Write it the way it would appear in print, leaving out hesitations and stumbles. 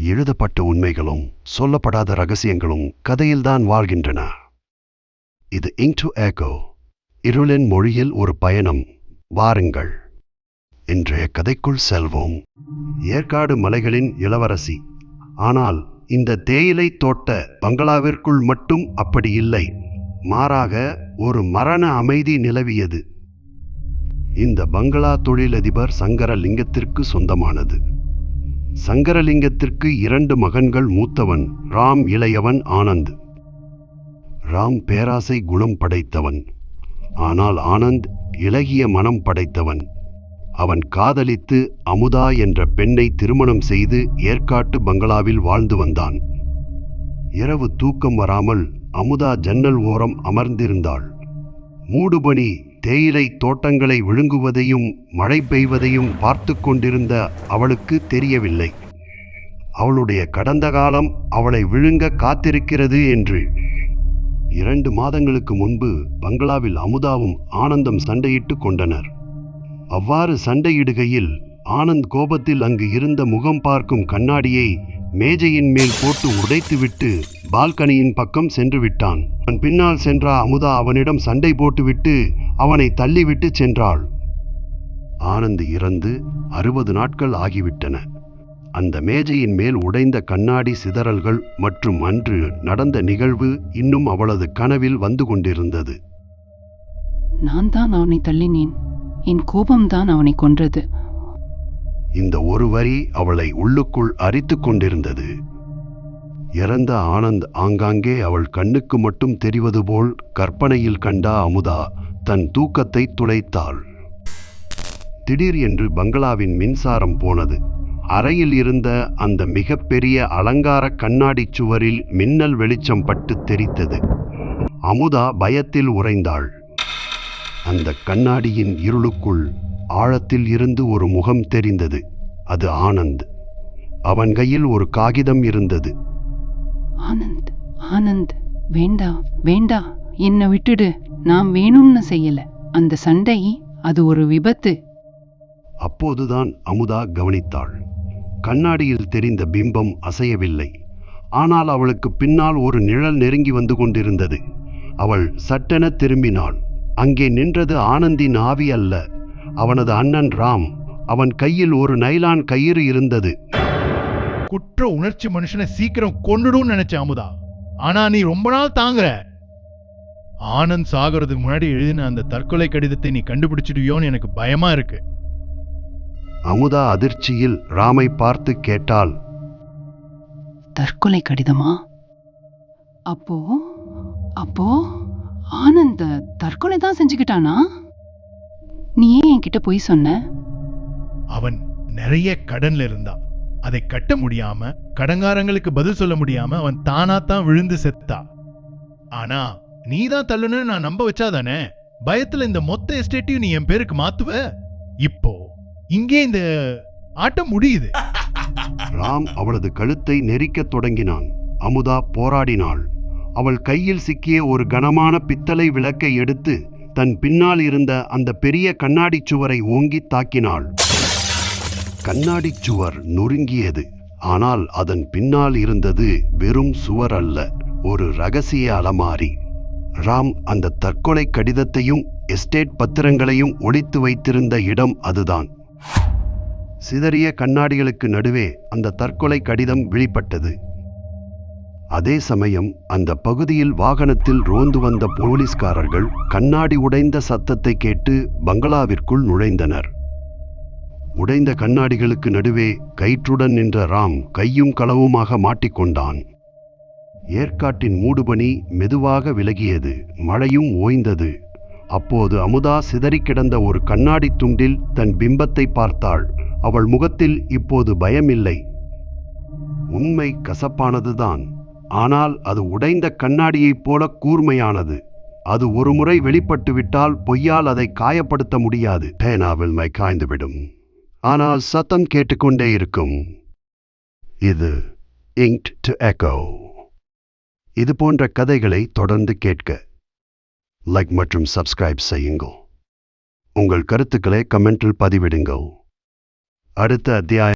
எழுதப்பட்ட உண்மைகளும் சொல்லப்படாத ரகசியங்களும் கதையில்தான் வாழ்கின்றன. இது இன்டு எக்கோ, இருளின் மொழியில் ஒரு பயணம். வாருங்கள், இன்றைய கதைக்குள் செல்வோம். ஏற்காடு மலைகளின் இளவரசி. ஆனால் இந்த தேயிலை தோட்ட பங்களாவிற்குள் மட்டும் அப்படி இல்லை. மாறாக ஒரு மரண அமைதி நிலவியது. இந்த பங்களா தொழிலதிபர் சங்கரலிங்கத்திற்கு சொந்தமானது. சங்கரலிங்கத்திற்கு 2 மகன்கள். மூத்தவன் ராம், இளையவன் ஆனந்த். ராம் பேராசை குணம் படைத்தவன். ஆனால் ஆனந்த் இளகிய மனம் படைத்தவன். அவன் காதலித்து அமுதா என்ற பெண்ணை திருமணம் செய்து ஏற்காட்டு பங்களாவில் வாழ்ந்து வந்தான். இரவு தூக்கம் வராமல் அமுதா ஜன்னல் ஓரம் அமர்ந்திருந்தாள். மூடுபனி தேயிலை தோட்டங்களை விழுங்குவதையும் மழை பெய்வதையும் பார்த்து கொண்டிருந்த அவளுக்கு தெரியவில்லை. அவளுடைய கடந்த காலம் அவளை விழுங்க காத்திருக்கிறது என்று. 2 மாதங்களுக்கு முன்பு பங்களாவில் அமுதாவும் ஆனந்தும் சண்டையிட்டு கொண்டனர். அவ்வாறு சண்டையிடுகையில் ஆனந்த் கோபத்தில் அங்கு இருந்த முகம் பார்க்கும் கண்ணாடியை மேஜையின் மேல் போட்டு உடைத்துவிட்டு பால்கனியின் பக்கம் சென்று விட்டான். அவன் பின்னால் சென்ற அமுதா அவனிடம் சண்டை போட்டுவிட்டு அவனை தள்ளிவிட்டு சென்றாள். ஆனந்த் இறந்து 60 நாட்கள் ஆகிவிட்டன. அந்த மேஜையின் மேல் உடைந்த கண்ணாடி சிதறல்கள் மற்றும் அன்று நடந்த நிகழ்வு இன்னும் அவளது கனவில் வந்து கொண்டிருந்தது. நான் தான் அவனை தள்ளினேன். என் கோபம்தான் அவனை கொன்றது. இந்த ஒரு வரி அவளை உள்ளுக்குள் அரித்து கொண்டிருந்தது. இறந்த ஆனந்த் ஆங்காங்கே அவள் கண்ணுக்கு மட்டும் தெரிவது போல் கற்பனையில் கண்டா அமுதா தன் தூக்கத்தை துளைத்தாள். திடீர் என்று பங்களாவின் மின்சாரம் போனது. அறையில் இருந்த அந்த மிகப்பெரிய அலங்கார கண்ணாடி சுவரில் மின்னல் வெளிச்சம் பட்டு தெரித்தது. அமுதா பயத்தில் உறைந்தாள். அந்த கண்ணாடியின் இருளுக்குள் ஆழத்தில் இருந்து ஒரு முகம் தெரிந்தது. அது ஆனந்த். அவன் கையில் ஒரு காகிதம் இருந்தது. ஆனந்த், ஆனந்த், வேண்டா வேண்டா, என்னை விட்டுடு. நான் வேணும்னு செய்யல. அந்த சண்டை அது ஒரு விபத்து. அப்போதுதான் அமுதா கவனித்தாள். கண்ணாடியில் தெரிந்த பிம்பம் அசையவில்லை. ஆனால் அவளுக்கு பின்னால் ஒரு நிழல் நெருங்கி வந்து கொண்டிருந்தது. அவள் சட்டென திரும்பினாள். அங்கே நின்றது ஆனந்தின் ஆவி அல்ல, அவனது அண்ணன் ராம். அவன் கையில் ஒரு நைலான் கயிறு இருந்தது. குற்ற உணர்ச்சி மனுஷனை சீக்கிரம் கொன்னுடும் நினைச்ச அமுதா. ஆனா நீ ரொம்ப நாள் தாங்குற. ஆனந்த் சாகிறதுக்கு முன்னாடி எழுதின அந்த தற்கொலை கடிதத்தை நீ கண்டுபிடிச்சிடுவியோன்னு எனக்கு பயமா இருக்கு. அமுதா அதிர்ச்சியில் ராமை பார்த்து கேட்டாள், தற்கொலை கடிதமா? அப்போ அப்போ ஆனந்த் தற்கொலை தான் செஞ்சுக்கிட்டானா? நீ ஏன் என்கிட்ட போய் சொன்ன? அவன் நிறைய கடன்ல இருந்தா. அதை கட்ட முடியாம, கடங்காரங்களுக்கு பதில் சொல்ல முடியாம அவன் தானாத்தான் விழுந்து செத்தா. ஆனா நீதான் தள்ளுன்னு நான் நம்ப வச்சாதானே பயத்துல இந்த மொத்த எஸ்டேட்டையும் நீ என் பேருக்கு மாத்துவ. இப்போ இங்கே இந்த ஆட்டம் முடியுது. ராம் அவளது கழுத்தை நெரிக்கத் தொடங்கினான். அமுதா போராடினாள். அவள் கையில் சிக்கிய ஒரு கனமான பித்தளை விளக்கை எடுத்து தன் பின்னால் இருந்த அந்த பெரிய கண்ணாடி சுவரை ஓங்கி தாக்கினாள். கண்ணாடி சுவர் நொறுங்கியது. ஆனால் அதன் பின்னால் இருந்தது வெறும் சுவர் அல்ல, ஒரு ரகசிய அலமாரி. ராம் அந்த தற்கொலை கடிதத்தையும் எஸ்டேட் பத்திரங்களையும் ஒளித்து வைத்திருந்த இடம் அதுதான். சிதறிய கண்ணாடிகளுக்கு நடுவே அந்த தற்கொலை கடிதம் வெளிப்பட்டது. அதே சமயம் அந்த பகுதியில் வாகனத்தில் ரோந்து வந்த போலீஸ்காரர்கள் கண்ணாடி உடைந்த சத்தத்தை கேட்டு பங்களாவிற்குள் நுழைந்தனர். உடைந்த கண்ணாடிகளுக்கு நடுவே கயிற்றுடன் நின்ற ராம் கையும் களவுமாக மாட்டிக்கொண்டான். ஏற்காட்டின் மூடுபனி மெதுவாக விலகியது. மழையும் ஓய்ந்தது. அப்போது அமுதா சிதறி கிடந்த ஒரு கண்ணாடி துண்டில் தன் பிம்பத்தை பார்த்தாள். அவள் முகத்தில் இப்போது பயமில்லை. உண்மை கசப்பானதுதான், ஆனால் அது உடைந்த கண்ணாடியைப் போல கூர்மையானது. அது ஒரு முறை வெளிப்பட்டு விட்டால் பொய்யால் அதை காயப்படுத்த முடியாது. பேனாவில் மை காய்ந்துவிடும், ஆனால் சத்தம் கேட்டுக்கொண்டே இருக்கும். இது இங்க்ட் டு எக்கோ. இது போன்ற கதைகளை தொடர்ந்து கேட்க லைக் மற்றும் சப்ஸ்கிரைப் செய்யுங்கள். உங்கள் கருத்துக்களை கமெண்டில் பதிவிடுங்கள். அடுத்த அத்தியாயம்